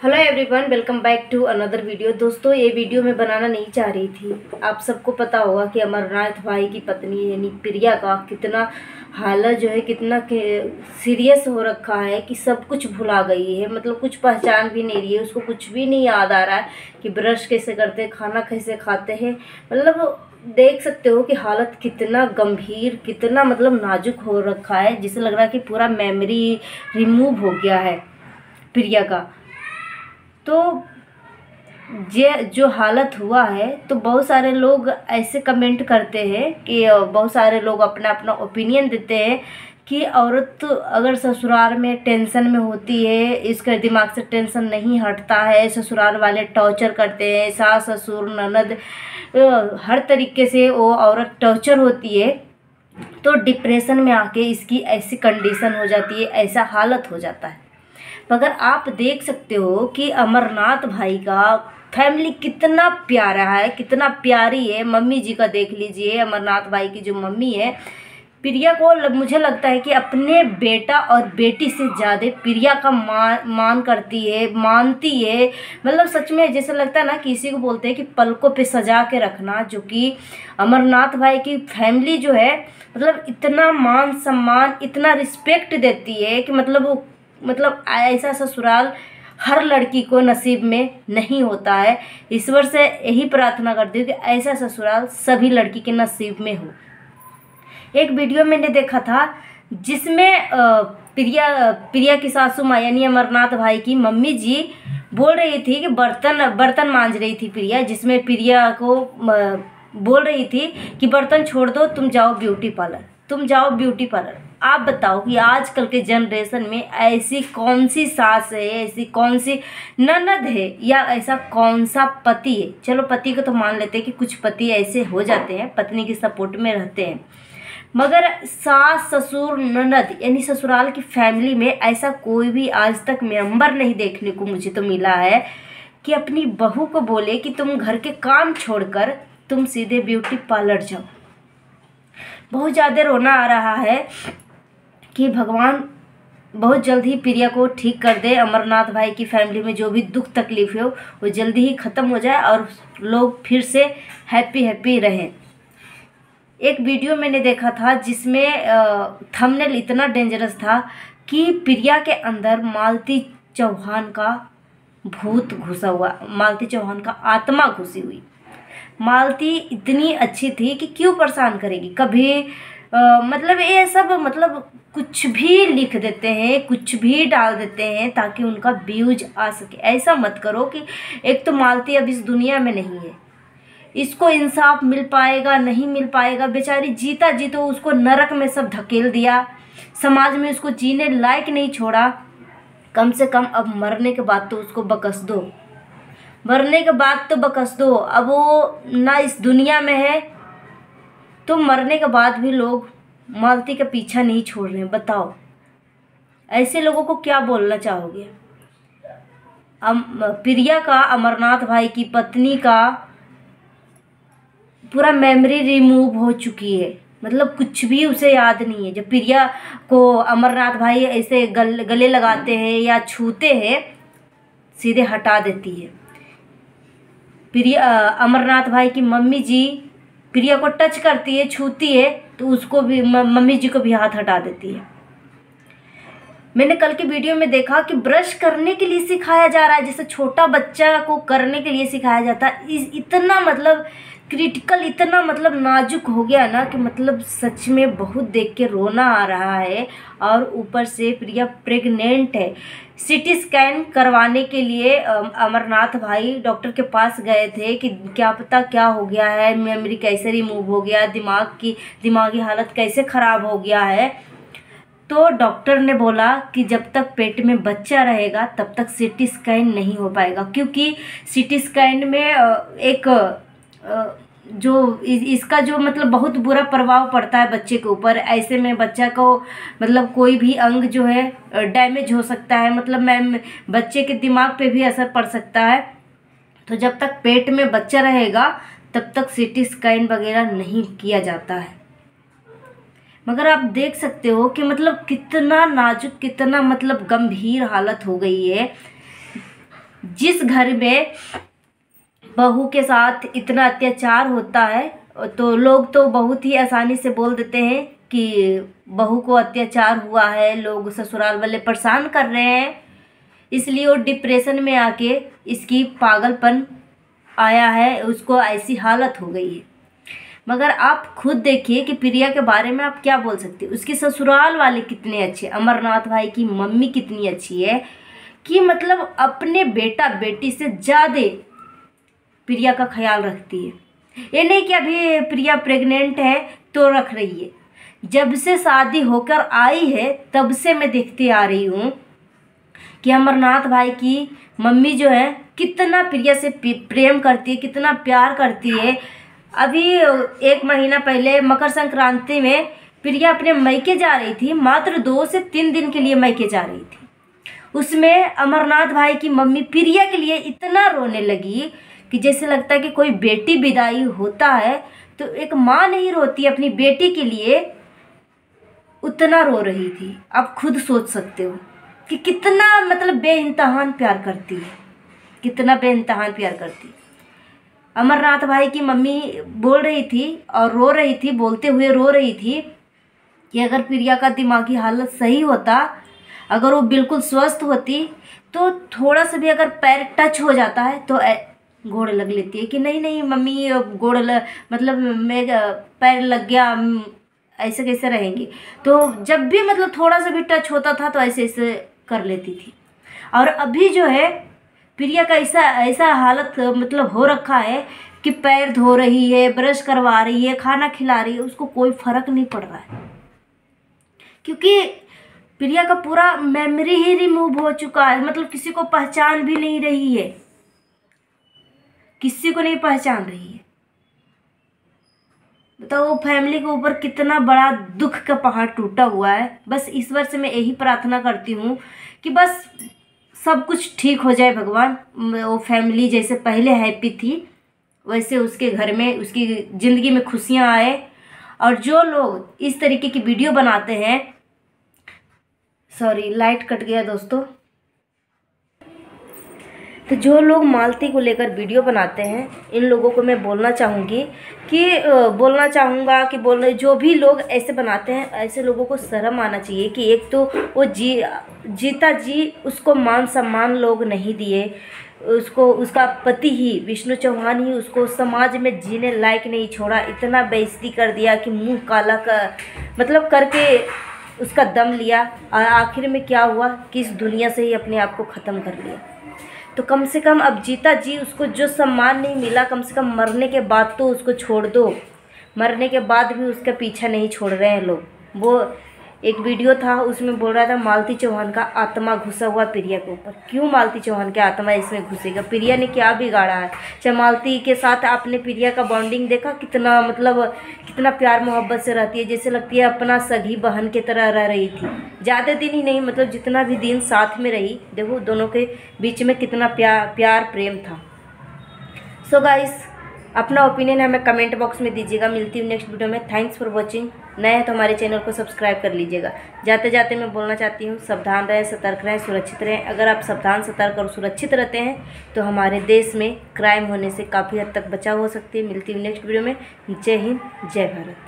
Hello everyone, welcome back to another video. दोस्तों, ये video मैं बनाना नहीं चाह रही थी। आप सबको पता होगा कि अमरनाथ भाई की पत्नी यानी प्रिया का कितना हालत जो है कितना सीरियस हो रखा है कि सब कुछ भुला गई है। मतलब कुछ पहचान भी नहीं रही है, उसको कुछ भी नहीं याद आ रहा है कि ब्रश कैसे करते हैं, खाना कैसे खाते हैं। मतलब देख सकते हो कि हालत कितना गंभीर, कितना मतलब नाजुक हो रखा है, जिसे लग रहा है कि पूरा मेमोरी रिमूव हो गया है प्रिया का। तो ये जो हालत हुआ है, तो बहुत सारे लोग ऐसे कमेंट करते हैं कि बहुत सारे लोग अपना अपना ओपिनियन देते हैं कि औरत अगर ससुराल में टेंशन में होती है, इसके दिमाग से टेंशन नहीं हटता है, ससुराल वाले टॉर्चर करते हैं, सास ससुर ननद हर तरीके से वो औरत टॉर्चर होती है, तो डिप्रेशन में आके इसकी ऐसी कंडीशन हो जाती है, ऐसा हालत हो जाता है। मगर आप देख सकते हो कि अमरनाथ भाई का फैमिली कितना प्यारा है, कितना प्यारी है। मम्मी जी का देख लीजिए, अमरनाथ भाई की जो मम्मी है, प्रिया को मुझे लगता है कि अपने बेटा और बेटी से ज़्यादा प्रिया का मान करती है, मानती है। मतलब सच में जैसे लगता है ना, किसी को बोलते हैं कि पलकों पे सजा के रखना, जो कि अमरनाथ भाई की फैमिली जो है मतलब इतना मान सम्मान, इतना रिस्पेक्ट देती है कि मतलब ऐसा ससुराल हर लड़की को नसीब में नहीं होता है। ईश्वर से यही प्रार्थना करती हूँ कि ऐसा ससुराल सभी लड़की के नसीब में हो। एक वीडियो मैंने देखा था जिसमें प्रिया की सासू माँ यानी अमरनाथ भाई की मम्मी जी बोल रही थी कि बर्तन मांज रही थी प्रिया, जिसमें प्रिया को बोल रही थी कि बर्तन छोड़ दो, तुम जाओ ब्यूटी पार्लर, तुम जाओ ब्यूटी पार्लर। आप बताओ कि आजकल के जनरेशन में ऐसी कौन सी सास है, ऐसी कौन सी ननद है, या ऐसा कौन सा पति है। चलो पति को तो मान लेते हैं कि कुछ पति ऐसे हो जाते हैं, पत्नी की सपोर्ट में रहते हैं, मगर सास ससुर ननद यानी ससुराल की फैमिली में ऐसा कोई भी आज तक मेंबर नहीं देखने को मुझे तो मिला है कि अपनी बहू को बोले कि तुम घर के काम छोड़कर तुम सीधे ब्यूटी पार्लर जाओ। बहुत ज़्यादा रोना आ रहा है कि भगवान बहुत जल्द ही प्रिया को ठीक कर दे। अमरनाथ भाई की फैमिली में जो भी दुख तकलीफ है वो जल्दी ही ख़त्म हो जाए और लोग फिर से हैप्पी रहें। एक वीडियो मैंने देखा था जिसमें थंबनेल इतना डेंजरस था कि प्रिया के अंदर मालती चौहान का भूत घुसा हुआ, मालती चौहान का आत्मा घुसी हुई। मालती इतनी अच्छी थी कि क्यों परेशान करेगी कभी। मतलब ये सब मतलब कुछ भी लिख देते हैं, कुछ भी डाल देते हैं ताकि उनका व्यूज आ सके। ऐसा मत करो कि एक तो मालती अब इस दुनिया में नहीं है, इसको इंसाफ मिल पाएगा नहीं मिल पाएगा। बेचारी जीता जी तो उसको नरक में सब धकेल दिया, समाज में उसको जीने लायक नहीं छोड़ा। कम से कम अब मरने के बाद तो उसको बकस दो, मरने के बाद तो बकस दो। अब वो ना इस दुनिया में है, तो मरने के बाद भी लोग मालती का पीछा नहीं छोड़ रहे हैं। बताओ ऐसे लोगों को क्या बोलना चाहोगे। प्रिया का, अमरनाथ भाई की पत्नी का पूरा मेमोरी रिमूव हो चुकी है। मतलब कुछ भी उसे याद नहीं है। जब प्रिया को अमरनाथ भाई ऐसे गले लगाते हैं या छूते हैं, सीधे हटा देती है। प्रिया, अमरनाथ भाई की मम्मी जी प्रिया को टच करती है, छूती है, तो उसको भी मम्मी जी को भी हाथ हटा देती है। मैंने कल की वीडियो में देखा कि ब्रश करने के लिए सिखाया जा रहा है, जैसे छोटा बच्चा को करने के लिए सिखाया जाता है। इतना मतलब क्रिटिकल, इतना मतलब नाजुक हो गया ना कि मतलब सच में बहुत देख के रोना आ रहा है। और ऊपर से प्रिया प्रेग्नेंट है। सीटी स्कैन करवाने के लिए अमरनाथ भाई डॉक्टर के पास गए थे कि क्या पता क्या हो गया है, मेमोरी कैसे रिमूव हो गया, दिमागी हालत कैसे ख़राब हो गया है। तो डॉक्टर ने बोला कि जब तक पेट में बच्चा रहेगा तब तक सीटी स्कैन नहीं हो पाएगा, क्योंकि सीटी स्कैन में एक इसका जो मतलब बहुत बुरा प्रभाव पड़ता है बच्चे के ऊपर। ऐसे में बच्चा को मतलब कोई भी अंग जो है डैमेज हो सकता है, मतलब बच्चे के दिमाग पे भी असर पड़ सकता है। तो जब तक पेट में बच्चा रहेगा तब तक सीटी स्कैन वगैरह नहीं किया जाता है। मगर आप देख सकते हो कि मतलब कितना नाजुक, कितना मतलब गंभीर हालत हो गई है। जिस घर में बहू के साथ इतना अत्याचार होता है तो लोग तो बहुत ही आसानी से बोल देते हैं कि बहू को अत्याचार हुआ है, लोग ससुराल वाले परेशान कर रहे हैं, इसलिए वो डिप्रेशन में आके इसकी पागलपन आया है, उसको ऐसी हालत हो गई है। मगर आप खुद देखिए कि प्रिया के बारे में आप क्या बोल सकते हो। उसके ससुराल वाले कितने अच्छे, अमरनाथ भाई की मम्मी कितनी अच्छी है कि मतलब अपने बेटा बेटी से ज़्यादा प्रिया का ख्याल रखती है। ये नहीं कि अभी प्रिया प्रेग्नेंट है तो रख रही है, जब से शादी होकर आई है तब से मैं देखती आ रही हूँ कि अमरनाथ भाई की मम्मी जो है कितना प्रिया से प्रेम करती है, कितना प्यार करती है। अभी 1 महीना पहले मकर संक्रांति में प्रिया अपने मैके जा रही थी, मात्र 2 से 3 दिन के लिए मैके जा रही थी। उसमें अमरनाथ भाई की मम्मी प्रिया के लिए इतना रोने लगी कि जैसे लगता है कि कोई बेटी विदाई होता है तो एक माँ नहीं रोती अपनी बेटी के लिए, उतना रो रही थी। आप खुद सोच सकते हो कि कितना मतलब बेइंतहान प्यार करती है, कितना बेइंतहान प्यार करती है। अमरनाथ भाई की मम्मी बोल रही थी और रो रही थी, बोलते हुए रो रही थी कि अगर प्रिया का दिमागी हालत सही होता, अगर वो बिल्कुल स्वस्थ होती तो थोड़ा सा भी अगर पैर टच हो जाता है तो गोड़ लग लेती है कि नहीं नहीं मम्मी मतलब मैं पैर लग गया, ऐसे कैसे रहेंगी। तो जब भी मतलब थोड़ा सा भी टच होता था तो ऐसे ऐसे कर लेती थी। और अभी जो है प्रिया का ऐसा हालत मतलब हो रखा है कि पैर धो रही है, ब्रश करवा रही है, खाना खिला रही है, उसको कोई फर्क नहीं पड़ रहा है, क्योंकि प्रिया का पूरा मेमोरी ही रिमूव हो चुका है। मतलब किसी को पहचान भी नहीं रही है, किसी को नहीं पहचान रही है। तो वो फैमिली के ऊपर कितना बड़ा दुख का पहाड़ टूटा हुआ है। बस ईश्वर से मैं यही प्रार्थना करती हूँ कि बस सब कुछ ठीक हो जाए भगवान। वो फैमिली जैसे पहले हैप्पी थी वैसे उसके घर में, उसकी ज़िंदगी में खुशियाँ आए। और जो लोग इस तरीके की वीडियो बनाते हैं, सॉरी लाइट कट गया दोस्तों, तो जो लोग मालती को लेकर वीडियो बनाते हैं, इन लोगों को मैं बोलना चाहूँगी कि जो भी लोग ऐसे बनाते हैं, ऐसे लोगों को शर्म आना चाहिए कि एक तो वो जीता जी उसको मान सम्मान लोग नहीं दिए, उसको उसका पति ही विष्णु चौहान ही उसको समाज में जीने लायक नहीं छोड़ा, इतना बेइज्जती कर दिया कि मुंह काला मतलब करके उसका दम लिया। और आखिर में क्या हुआ कि इस दुनिया से ही अपने आप को ख़त्म कर लिया। तो कम से कम अब जीता जी उसको जो सम्मान नहीं मिला, कम से कम मरने के बाद तो उसको छोड़ दो। मरने के बाद भी उसका पीछा नहीं छोड़ रहे हैं लोग। वो एक वीडियो था उसमें बोल रहा था मालती चौहान का आत्मा घुसा हुआ प्रिया के ऊपर। क्यों मालती चौहान का आत्मा इसमें घुसेगा? प्रिया ने क्या बिगाड़ा है? चाहे मालती के साथ आपने प्रिया का बॉन्डिंग देखा, कितना मतलब कितना प्यार मोहब्बत से रहती है, जैसे लगती है अपना सगी बहन की तरह रह रही थी। ज़्यादा दिन ही नहीं, मतलब जितना भी दिन साथ में रही, देखो दोनों के बीच में कितना प्यार प्रेम था। सो गाइस, अपना ओपिनियन हमें कमेंट बॉक्स में दीजिएगा। मिलती हूँ नेक्स्ट वीडियो में। Thanks for watching. नए हैं तो हमारे चैनल को सब्सक्राइब कर लीजिएगा। जाते जाते मैं बोलना चाहती हूँ, सावधान रहें, सतर्क रहें, सुरक्षित रहें। अगर आप सावधान, सतर्क और सुरक्षित रहते हैं तो हमारे देश में क्राइम होने से काफ़ी हद तक बचाव हो सकती है। मिलती हूँ नेक्स्ट वीडियो में। जय हिंद, जय भारत।